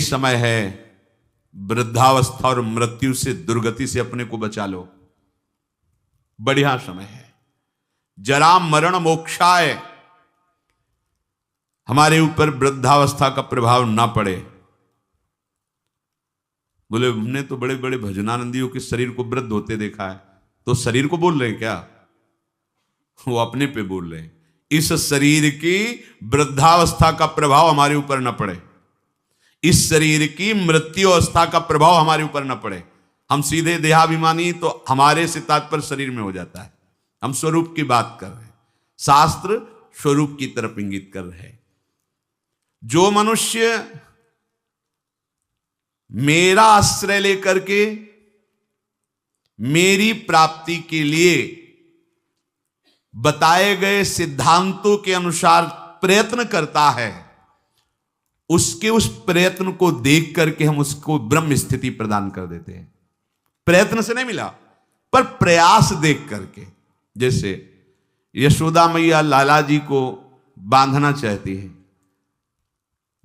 समय है, वृद्धावस्था और मृत्यु से, दुर्गति से अपने को बचा लो। बढ़िया समय है। जरा मरण मोक्षाय, हमारे ऊपर वृद्धावस्था का प्रभाव ना पड़े। बोले हमने तो बड़े बड़े भजनानंदियों के शरीर को वृद्ध होते देखा है। तो शरीर को बोल रहे हैं क्या? वो अपने पे बोल रहे हैं। इस शरीर की वृद्धावस्था का प्रभाव हमारे ऊपर न पड़े, इस शरीर की मृत्यु अवस्था का प्रभाव हमारे ऊपर न पड़े। हम सीधे देहाभिमानी तो हमारे से तात्पर्य शरीर में हो जाता है। हम स्वरूप की बात कर रहे हैं, शास्त्र स्वरूप की तरफ इंगित कर रहे हैं। जो मनुष्य मेरा आश्रय लेकर के मेरी प्राप्ति के लिए बताए गए सिद्धांतों के अनुसार प्रयत्न करता है, उसके उस प्रयत्न को देख करके हम उसको ब्रह्म स्थिति प्रदान कर देते हैं। प्रयत्न से नहीं मिला, पर प्रयास देख करके। जैसे यशोदा मैया लाला जी को बांधना चाहती है,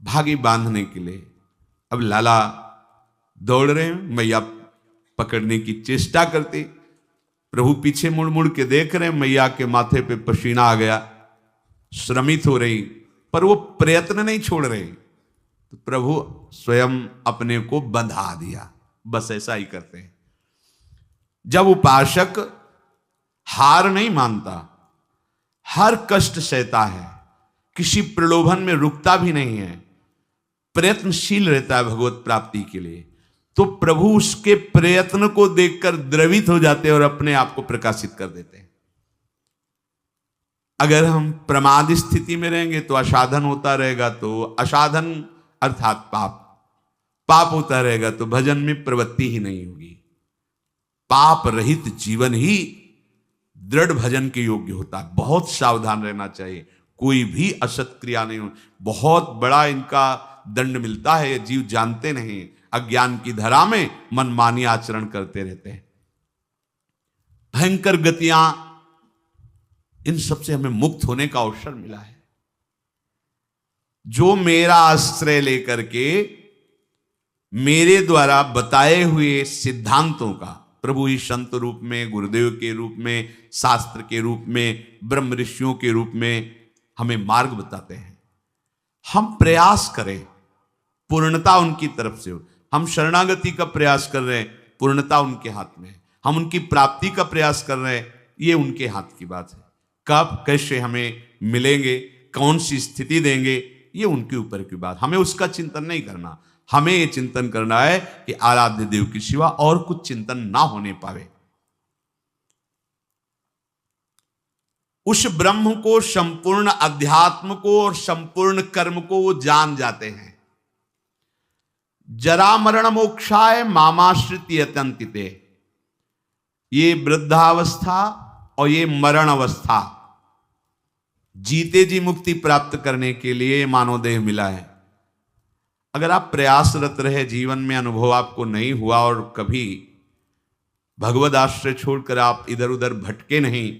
भागी बांधने के लिए। अब लाला दौड़ रहे हैं, मैया पकड़ने की चेष्टा करती, प्रभु पीछे मुड़ मुड़ के देख रहे हैं, मैया के माथे पे पसीना आ गया, श्रमित हो रही, पर वो प्रयत्न नहीं छोड़ रहे। तो प्रभु स्वयं अपने को बंधा दिया। बस ऐसा ही करते हैं। जब उपासक हार नहीं मानता, हर कष्ट सहता है, किसी प्रलोभन में रुकता भी नहीं है, प्रयत्नशील रहता है भगवत प्राप्ति के लिए, तो प्रभु उसके प्रयत्न को देखकर द्रवित हो जाते हैं और अपने आप को प्रकाशित कर देते हैं। अगर हम प्रमाद स्थिति में रहेंगे तो असाधन होता रहेगा, तो असाधन अर्थात पाप होता रहेगा, तो भजन में प्रवृत्ति ही नहीं होगी। पाप रहित जीवन ही दृढ़ भजन के योग्य होता है। बहुत सावधान रहना चाहिए, कोई भी असत क्रिया नहीं हो। बहुत बड़ा इनका दंड मिलता है, ये जीव जानते नहीं, अज्ञान की धरा में मनमानी आचरण करते रहते हैं। भयंकर गतियां, इन सबसे हमें मुक्त होने का अवसर मिला है। जो मेरा आश्रय लेकर के मेरे द्वारा बताए हुए सिद्धांतों का, प्रभु ही संत रूप में, गुरुदेव के रूप में, शास्त्र के रूप में, ब्रह्म ऋषियों के रूप में हमें मार्ग बताते हैं, हम प्रयास करें, पूर्णता उनकी तरफ से हो। हम शरणागति का प्रयास कर रहे हैं, पूर्णता उनके हाथ में है। हम उनकी प्राप्ति का प्रयास कर रहे हैं, ये उनके हाथ की बात है। कब कैसे हमें मिलेंगे, कौन सी स्थिति देंगे, ये उनके ऊपर की बात। हमें उसका चिंतन नहीं करना, हमें ये चिंतन करना है कि आराध्य देव के सिवा और कुछ चिंतन ना होने पावे। उस ब्रह्म को, संपूर्ण अध्यात्म को और संपूर्ण कर्म को वो जान जाते हैं। जरा मरण मोक्षाय मामाश्रित यतन्तिते, ये वृद्धावस्था और ये मरण अवस्था, जीते जी मुक्ति प्राप्त करने के लिए मानव देह मिला है। अगर आप प्रयासरत रहे, जीवन में अनुभव आपको नहीं हुआ और कभी भगवद आश्रय छोड़कर आप इधर उधर भटके नहीं,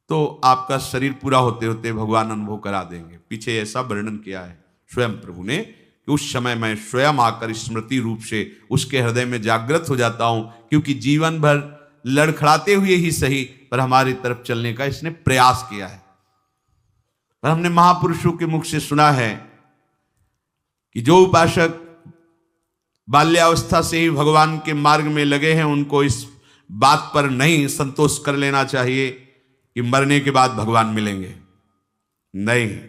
तो आपका शरीर पूरा होते होते भगवान अनुभव करा देंगे। पीछे ऐसा वर्णन किया है स्वयं प्रभु ने कि उस समय मैं स्वयं आकर स्मृति रूप से उसके हृदय में जागृत हो जाता हूं, क्योंकि जीवन भर लड़खड़ाते हुए ही सही पर हमारी तरफ चलने का इसने प्रयास किया है। और हमने महापुरुषों के मुख से सुना है कि जो उपासक बाल्यावस्था से ही भगवान के मार्ग में लगे हैं, उनको इस बात पर नहीं संतोष कर लेना चाहिए कि मरने के बाद भगवान मिलेंगे। नहीं,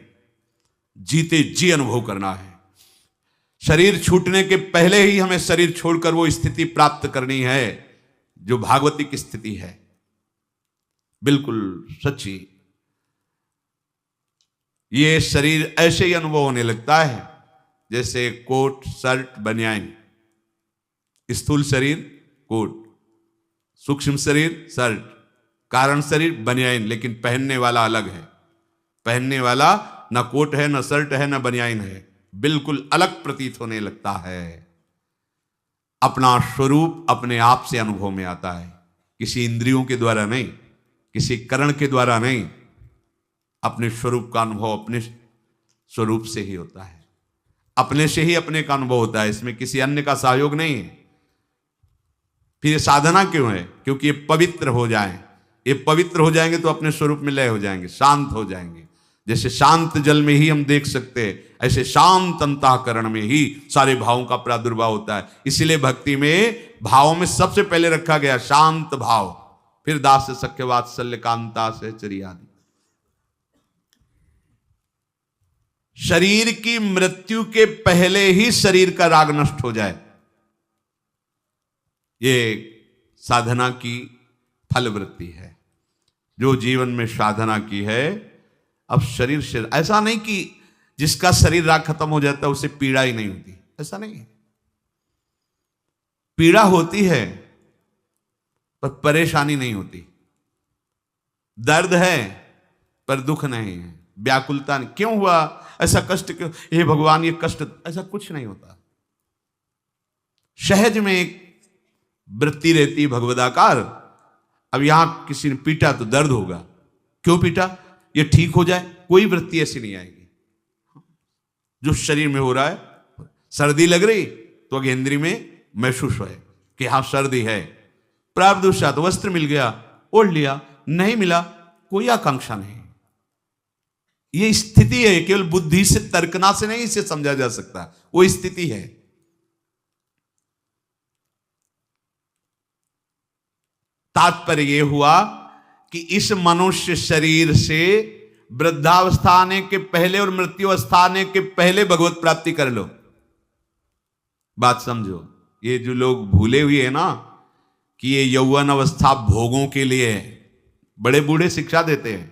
जीते जी अनुभव करना है। शरीर छूटने के पहले ही हमें शरीर छोड़कर वो स्थिति प्राप्त करनी है जो भागवतिक स्थिति है, बिल्कुल सच्ची। ये शरीर ऐसे ही अनुभव होने लगता है जैसे कोट, शर्ट, बनियान। स्थूल शरीर कोट, सूक्ष्म शरीर शर्ट, कारण शरीर बनियान, लेकिन पहनने वाला अलग है। पहनने वाला न कोट है, न शर्ट है, न बनियान है, बिल्कुल अलग प्रतीत होने लगता है। अपना स्वरूप अपने आप से अनुभव में आता है, किसी इंद्रियों के द्वारा नहीं, किसी करण के द्वारा नहीं। अपने स्वरूप का अनुभव अपने स्वरूप से ही होता है। अपने से ही अपने का अनुभव होता है, इसमें किसी अन्य का सहयोग नहीं है। फिर ये साधना क्यों है? क्योंकि ये पवित्र हो जाएं। ये पवित्र हो जाएंगे तो अपने स्वरूप में लय हो जाएंगे, शांत हो जाएंगे। जैसे शांत जल में ही हम देख सकते हैं, ऐसे शांत अंतःकरण में ही सारे भावों का प्रादुर्भाव होता है। इसीलिए भक्ति में भावों में सबसे पहले रखा गया शांत भाव, फिर दास सख्य वात्सल्य कांता सहचरी आदि। शरीर की मृत्यु के पहले ही शरीर का राग नष्ट हो जाए, ये साधना की फलवृत्ति है। जो जीवन में साधना की है, अब शरीर से ऐसा नहीं कि जिसका शरीर राग खत्म हो जाता है उसे पीड़ा ही नहीं होती, ऐसा नहीं है। पीड़ा होती है पर परेशानी नहीं होती, दर्द है पर दुख नहीं है, व्याकुलता नहीं। क्यों हुआ ऐसा कष्ट, क्यों हे भगवान ये कष्ट, ऐसा कुछ नहीं होता। सहज में एक वृत्ति रहती भगवदाकार। अब यहां किसी ने पीटा तो दर्द होगा, क्यों पीटा, ये ठीक हो जाए, कोई वृत्ति ऐसी नहीं आएगी। जो शरीर में हो रहा है, सर्दी लग रही तो अगेंद्री में महसूस है कि हाँ सर्दी है, प्रारब्धवशात वस्त्र मिल गया ओढ़ लिया, नहीं मिला कोई आकांक्षा नहीं। ये स्थिति है, केवल बुद्धि से तर्कना से नहीं इसे समझा जा सकता, वो स्थिति है। तात्पर्य यह हुआ कि इस मनुष्य शरीर से वृद्धावस्था आने के पहले और मृत्यु अवस्था आने के पहले भगवत प्राप्ति कर लो। बात समझो, ये जो लोग भूले हुए हैं ना कि ये यौवन अवस्था भोगों के लिए है, बड़े बूढ़े शिक्षा देते हैं।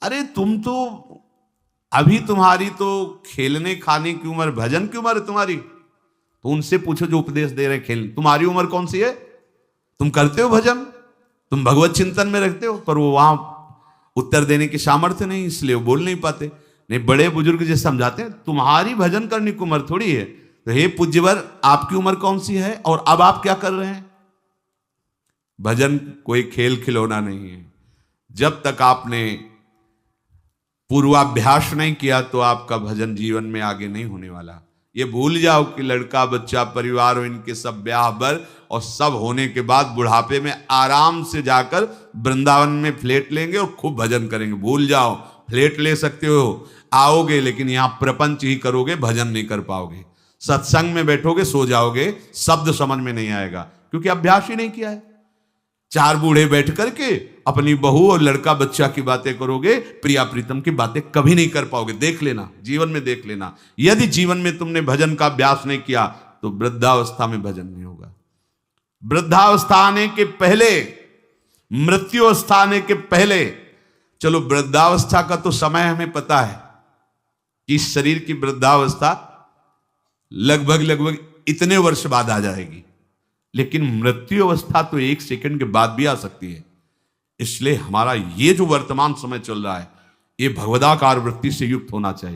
अरे तुम तो अभी तुम्हारी तो खेलने खाने की उम्र, भजन की उम्र है तुम्हारी, तो उनसे पूछो जो उपदेश दे रहे हैं। खेल तुम्हारी उम्र कौन सी है? तुम करते हो भजन, तुम भगवत चिंतन में रखते हो, पर वो वहां उत्तर देने की सामर्थ्य नहीं, इसलिए वो बोल नहीं पाते। नहीं, बड़े बुजुर्ग जैसे समझाते हैं तुम्हारी भजन करने की उम्र थोड़ी है। तो हे पूज्यवर, आपकी उम्र कौन सी है और अब आप क्या कर रहे हैं? भजन कोई खेल खिलौना नहीं है। जब तक आपने पूर्वाभ्यास नहीं किया तो आपका भजन जीवन में आगे नहीं होने वाला। ये भूल जाओ कि लड़का बच्चा परिवार और इनके सब ब्याह बर और सब होने के बाद बुढ़ापे में आराम से जाकर वृंदावन में फ्लैट लेंगे और खूब भजन करेंगे। भूल जाओ, फ्लैट ले सकते हो, आओगे लेकिन यहां प्रपंच ही करोगे, भजन नहीं कर पाओगे। सत्संग में बैठोगे सो जाओगे, शब्द समझ में नहीं आएगा क्योंकि अभ्यास ही नहीं किया है। चार बूढ़े बैठ करके अपनी बहू और लड़का बच्चा की बातें करोगे, प्रिया प्रीतम की बातें कभी नहीं कर पाओगे। देख लेना, जीवन में देख लेना। यदि जीवन में तुमने भजन का अभ्यास नहीं किया तो वृद्धावस्था में भजन नहीं होगा। वृद्धावस्था आने के पहले, मृत्यु अवस्था आने के पहले, चलो वृद्धावस्था का तो समय हमें पता है कि इस शरीर की वृद्धावस्था लगभग इतने वर्ष बाद आ जाएगी, लेकिन मृत्यु अवस्था तो 1 सेकंड के बाद भी आ सकती है। इसलिए हमारा ये जो वर्तमान समय चल रहा है, ये भगवदाकार वृत्ति से युक्त होना चाहिए।